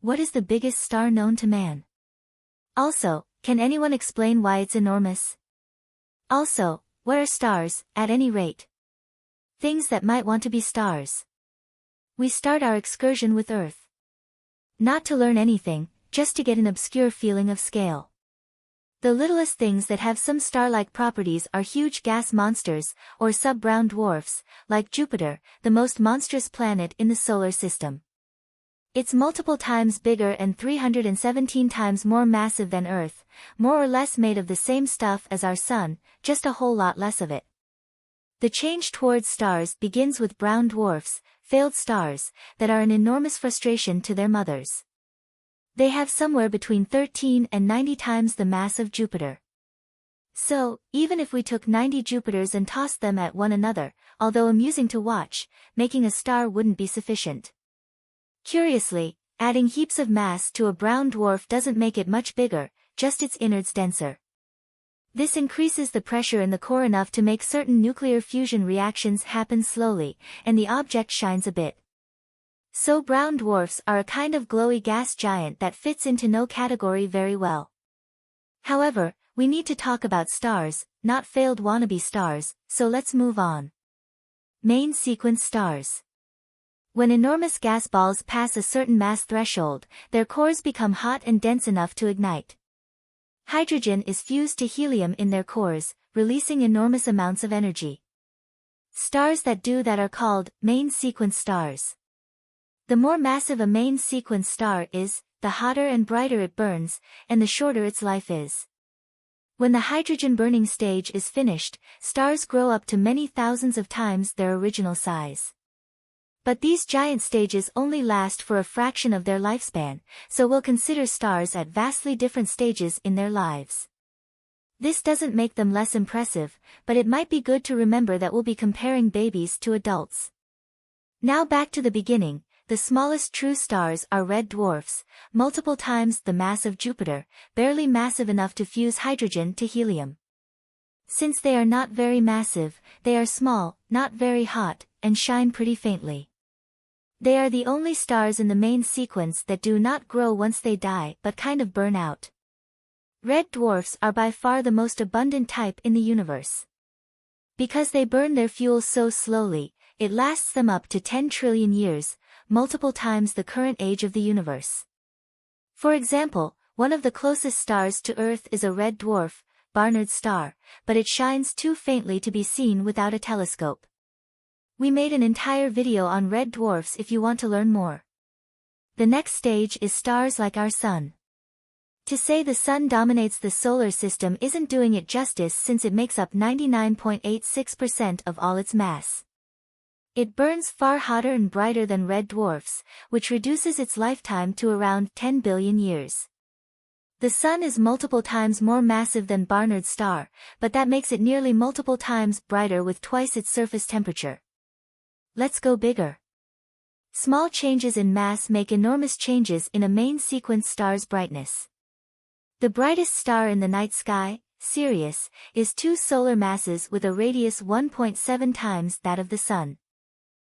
What is the biggest star known to man? Also, can anyone explain why it's enormous? Also, what are stars, at any rate? Things that might want to be stars. We start our excursion with Earth. Not to learn anything, just to get an obscure feeling of scale. The littlest things that have some star-like properties are huge gas monsters, or sub-brown dwarfs, like Jupiter, the most monstrous planet in the solar system. It's multiple times bigger and 317 times more massive than Earth, more or less made of the same stuff as our Sun, just a whole lot less of it. The change towards stars begins with brown dwarfs, failed stars, that are an enormous frustration to their mothers. They have somewhere between 13 and 90 times the mass of Jupiter. So, even if we took 90 Jupiters and tossed them at one another, although amusing to watch, making a star wouldn't be sufficient. Curiously, adding heaps of mass to a brown dwarf doesn't make it much bigger, just its innards denser. This increases the pressure in the core enough to make certain nuclear fusion reactions happen slowly, and the object shines a bit. So brown dwarfs are a kind of glowy gas giant that fits into no category very well. However, we need to talk about stars, not failed wannabe stars, so let's move on. Main sequence stars. When enormous gas balls pass a certain mass threshold, their cores become hot and dense enough to ignite. Hydrogen is fused to helium in their cores, releasing enormous amounts of energy. Stars that do that are called main sequence stars. The more massive a main sequence star is, the hotter and brighter it burns, and the shorter its life is. When the hydrogen burning stage is finished, stars grow up to many thousands of times their original size. But these giant stages only last for a fraction of their lifespan, so we'll consider stars at vastly different stages in their lives. This doesn't make them less impressive, but it might be good to remember that we'll be comparing babies to adults. Now back to the beginning, the smallest true stars are red dwarfs, multiple times the mass of Jupiter, barely massive enough to fuse hydrogen to helium. Since they are not very massive, they are small, not very hot, and shine pretty faintly. They are the only stars in the main sequence that do not grow once they die but kind of burn out. Red dwarfs are by far the most abundant type in the universe. Because they burn their fuel so slowly, it lasts them up to 10 trillion years, multiple times the current age of the universe. For example, one of the closest stars to Earth is a red dwarf, Barnard's star, but it shines too faintly to be seen without a telescope. We made an entire video on red dwarfs if you want to learn more. The next stage is stars like our Sun. To say the Sun dominates the solar system isn't doing it justice since it makes up 99.86% of all its mass. It burns far hotter and brighter than red dwarfs, which reduces its lifetime to around 10 billion years. The Sun is multiple times more massive than Barnard's star, but that makes it nearly multiple times brighter with twice its surface temperature. Let's go bigger. Small changes in mass make enormous changes in a main sequence star's brightness. The brightest star in the night sky, Sirius, is 2 solar masses with a radius 1.7 times that of the Sun.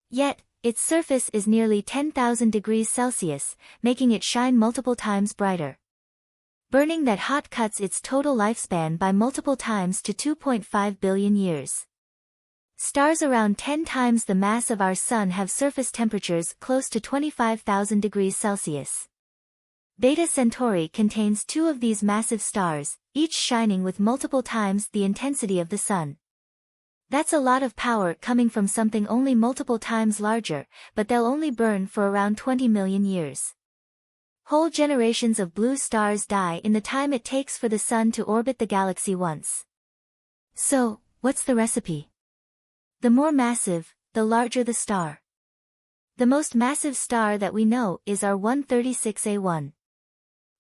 Yet, its surface is nearly 10,000 degrees Celsius, making it shine multiple times brighter. Burning that hot cuts its total lifespan by multiple times to 2.5 billion years. Stars around 10 times the mass of our Sun have surface temperatures close to 25,000 degrees Celsius. Beta Centauri contains 2 of these massive stars, each shining with multiple times the intensity of the Sun. That's a lot of power coming from something only multiple times larger, but they'll only burn for around 20 million years. Whole generations of blue stars die in the time it takes for the Sun to orbit the galaxy once. So, what's the recipe? The more massive, the larger the star. The most massive star that we know is our 136A1.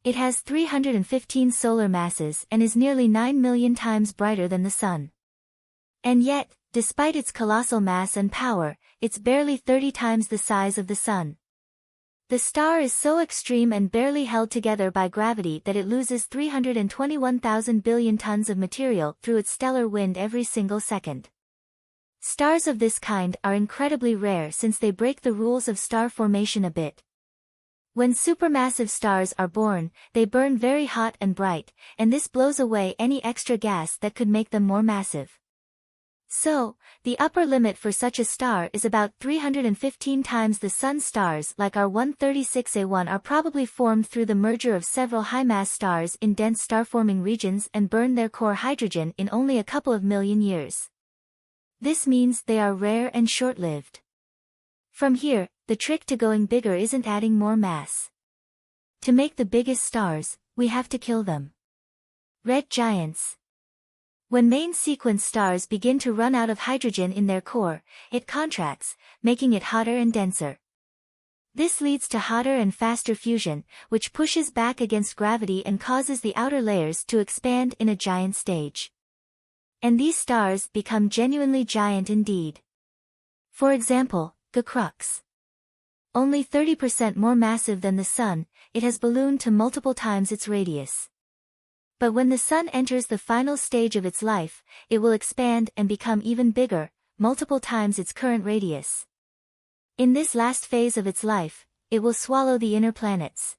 It has 315 solar masses and is nearly 9 million times brighter than the Sun. And yet, despite its colossal mass and power, it's barely 30 times the size of the Sun. The star is so extreme and barely held together by gravity that it loses 321,000 billion tons of material through its stellar wind every single second. Stars of this kind are incredibly rare since they break the rules of star formation a bit. When supermassive stars are born, they burn very hot and bright, and this blows away any extra gas that could make them more massive. So, the upper limit for such a star is about 315 times the Sun's stars, like our 136A1, are probably formed through the merger of several high-mass stars in dense star-forming regions and burn their core hydrogen in only a couple of million years. This means they are rare and short-lived. From here, the trick to going bigger isn't adding more mass. To make the biggest stars, we have to kill them. Red giants. When main sequence stars begin to run out of hydrogen in their core, it contracts, making it hotter and denser. This leads to hotter and faster fusion, which pushes back against gravity and causes the outer layers to expand in a giant stage. And these stars become genuinely giant indeed. For example, the Crux. Only 30% more massive than the Sun, it has ballooned to multiple times its radius. But when the Sun enters the final stage of its life, it will expand and become even bigger, multiple times its current radius. In this last phase of its life, it will swallow the inner planets.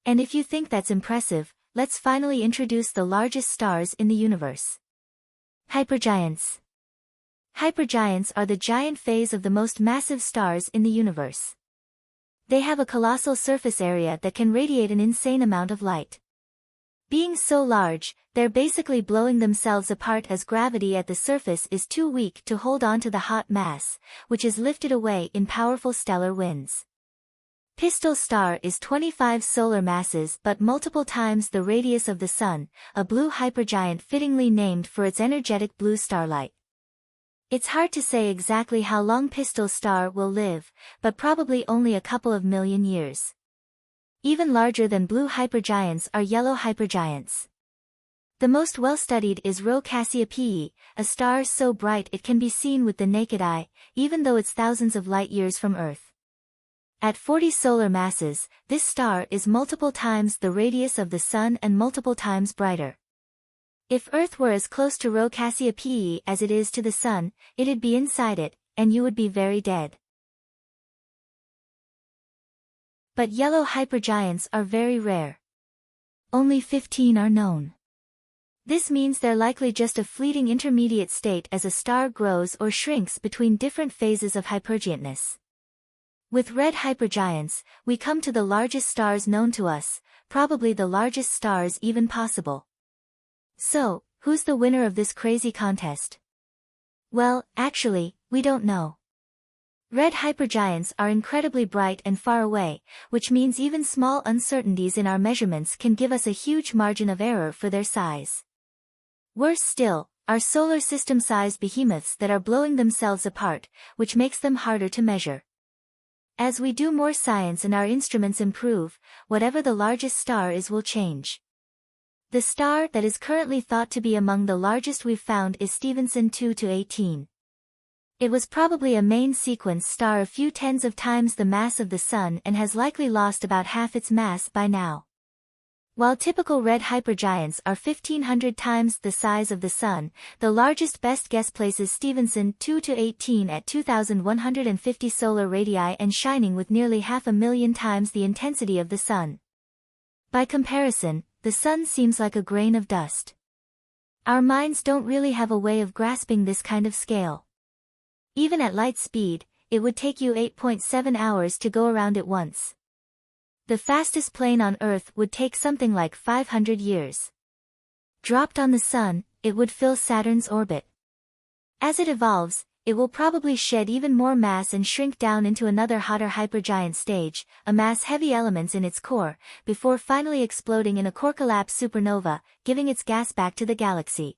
And if you think that's impressive, let's finally introduce the largest stars in the universe. Hypergiants. Hypergiants are the giant phase of the most massive stars in the universe. They have a colossal surface area that can radiate an insane amount of light. Being so large, they're basically blowing themselves apart as gravity at the surface is too weak to hold on to the hot mass, which is lifted away in powerful stellar winds. Pistol star is 25 solar masses but multiple times the radius of the Sun, a blue hypergiant fittingly named for its energetic blue starlight. It's hard to say exactly how long Pistol star will live, but probably only a couple of million years. Even larger than blue hypergiants are yellow hypergiants. The most well-studied is Rho Cassiopeiae, a star so bright it can be seen with the naked eye, even though it's thousands of light-years from Earth. At 40 solar masses, this star is multiple times the radius of the Sun and multiple times brighter. If Earth were as close to Rho Cassiopeiae as it is to the Sun, it'd be inside it, and you would be very dead. But yellow hypergiants are very rare. Only 15 are known. This means they're likely just a fleeting intermediate state as a star grows or shrinks between different phases of hypergiantness. With red hypergiants, we come to the largest stars known to us, probably the largest stars even possible. So, who's the winner of this crazy contest? Well, actually, we don't know. Red hypergiants are incredibly bright and far away, which means even small uncertainties in our measurements can give us a huge margin of error for their size. Worse still, are solar system-sized behemoths that are blowing themselves apart, which makes them harder to measure. As we do more science and our instruments improve, whatever the largest star is will change. The star that is currently thought to be among the largest we've found is Stephenson 2-18. It was probably a main sequence star a few tens of times the mass of the Sun and has likely lost about half its mass by now. While typical red hypergiants are 1,500 times the size of the Sun, the largest best guess places Stephenson 2-18 at 2,150 solar radii and shining with nearly 500,000 times the intensity of the Sun. By comparison, the Sun seems like a grain of dust. Our minds don't really have a way of grasping this kind of scale. Even at light speed, it would take you 8.7 hours to go around it once. The fastest plane on Earth would take something like 500 years. Dropped on the Sun, it would fill Saturn's orbit. As it evolves, it will probably shed even more mass and shrink down into another hotter hypergiant stage, amass heavy elements in its core, before finally exploding in a core collapse supernova, giving its gas back to the galaxy.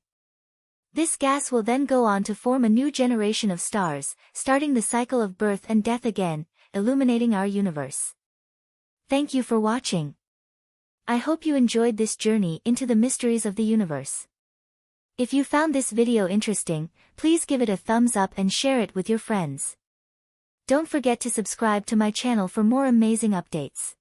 This gas will then go on to form a new generation of stars, starting the cycle of birth and death again, illuminating our universe. Thank you for watching. I hope you enjoyed this journey into the mysteries of the universe. If you found this video interesting, please give it a thumbs up and share it with your friends. Don't forget to subscribe to my channel for more amazing updates.